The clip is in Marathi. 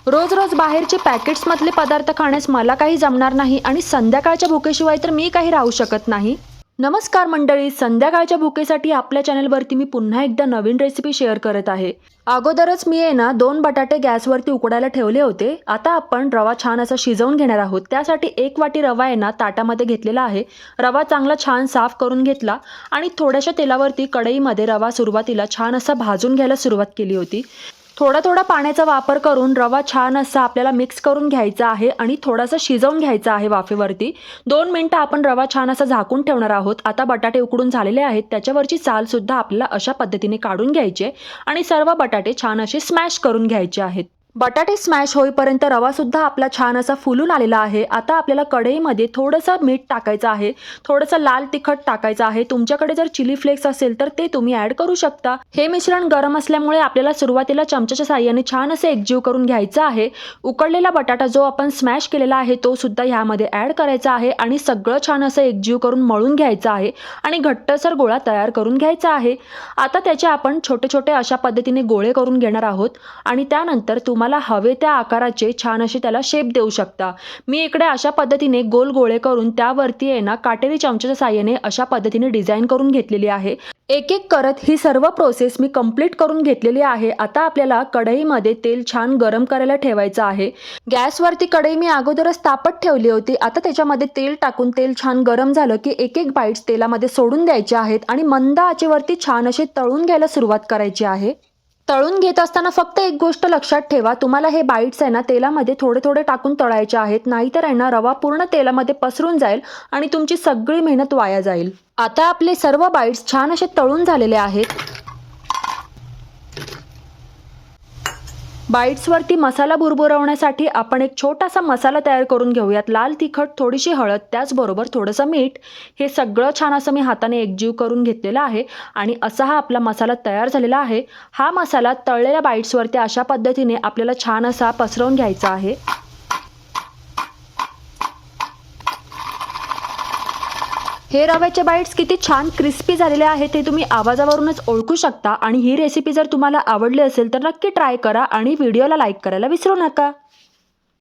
रोज रोज बाहेरचे पॅकेट्समधले पदार्थ खाण्यास मला काही जमणार नाही आणि संध्याकाळच्या भुकेशिवाय तर मी काही राहू शकत नाही. नमस्कार मंडळी, संध्याकाळच्या भुकेसाठी आपल्या चॅनलवरती मी पुन्हा एकदा नवीन रेसिपी शेअर करत आहे. अगोदरच मी 2 बटाटे गॅसवरती उकडायला ठेवले होते. आता आपण रवा छान असा शिजवून घेणार आहोत. त्यासाठी 1 वाटी रवा ताटामध्ये घेतलेला आहे. रवा चांगला छान साफ करून घेतला आणि थोड्याशा तेलावरती कढईमध्ये रवा सुरुवातीला छान असा भाजून घ्यायला सुरुवात केली होती. थोडा थोडा पाण्याचा वापर करून रवा छान असा आपल्याला मिक्स करून घ्यायचा आहे आणि थोडासा शिजवून घ्यायचा आहे वाफेवरती. 2 मिनिटं आपण रवा छान असा झाकून ठेवणार आहोत. आता बटाटे उकडून झालेले आहेत. त्याच्यावरची साल सुद्धा आपल्याला अशा पद्धतीने काढून घ्यायचे आणि सर्व बटाटे छान असे स्मॅश करून घ्यायचे आहेत. बटाटे स्मॅश होईपर्यंत रवा सुद्धा आपला छान असा फुलून आलेला आहे. आता आपल्याला कढईमध्ये थोडंसं मीठ टाकायचं आहे, थोडंसं लाल तिखट टाकायचं आहे. तुमच्याकडे जर चिली फ्लेक्स असेल तर ते तुम्ही ॲड करू शकता. हे मिश्रण गरम असल्यामुळे आपल्याला सुरुवातीला चमच्याच्या साहाय्याने छान असे एकजीव करून घ्यायचं आहे. उकडलेला बटाटा जो आपण स्मॅश केलेला आहे तो सुद्धा ह्यामध्ये ॲड करायचा आहे आणि सगळं छान असं एकजीव करून मळून घ्यायचं आहे आणि घट्टसर गोळा तयार करून घ्यायचा आहे. आता त्याचे आपण छोटे छोटे अशा पद्धतीने गोळे करून घेणार आहोत आणि त्यानंतर मला हवे त्या आकाराचे छान असे त्याला शेप देऊ शकता. मी इकडे अशा पद्धतीने गोल गोळे करून त्यावरती काटेरी चमच्याच्या साहाय्याने अशा पद्धतीने डिझाईन करून घेतलेली आहे. एक एक करत ही सर्व प्रोसेस मी कंप्लीट करून घेतलेली आहे. आता आपल्याला कढईमध्ये तेल छान गरम करायला ठेवायचं आहे. गॅसवरती कढई मी अगोदरच तापत ठेवली होती. आता त्याच्यामध्ये तेल टाकून तेल छान गरम झालं की एक एक बाईट्स तेलामध्ये सोडून द्यायचे आहेत आणि मंद आचेवरती छान असे तळून घ्यायला सुरुवात करायची आहे. तळून घेत असताना फक्त एक गोष्ट लक्षात ठेवा, तुम्हाला हे बाईट्स तेलामध्ये थोडे थोडे टाकून तळायचे आहेत. नाहीतर रवा पूर्ण तेलामध्ये पसरून जाईल आणि तुमची सगळी मेहनत वाया जाईल. आता आपले सर्व बाईट्स छान असे तळून झालेले आहेत. बाईट्सवरती मसाला बुरबुरवण्यासाठी आपण एक छोटासा मसाला तयार करून घेऊयात. लाल तिखट, थोडीशी हळद, त्याचबरोबर थोडंसं मीठ, हे सगळं छान असं मी हाताने एकजीव करून घेतलेलं आहे आणि असा हा आपला मसाला तयार झालेला आहे. हा मसाला तळलेल्या बाईट्सवरती अशा पद्धतीने आपल्याला छान असा पसरवून घ्यायचा आहे. हे रव्याचे बाईट्स किती छान क्रिस्पी झालेले आहेत ते तुम्ही आवाजावरूनच ओळखू शकता. आणि ही रेसिपी जर तुम्हाला आवडली असेल तर नक्की ट्राय करा आणि व्हिडिओला लाईक करायला विसरू नका.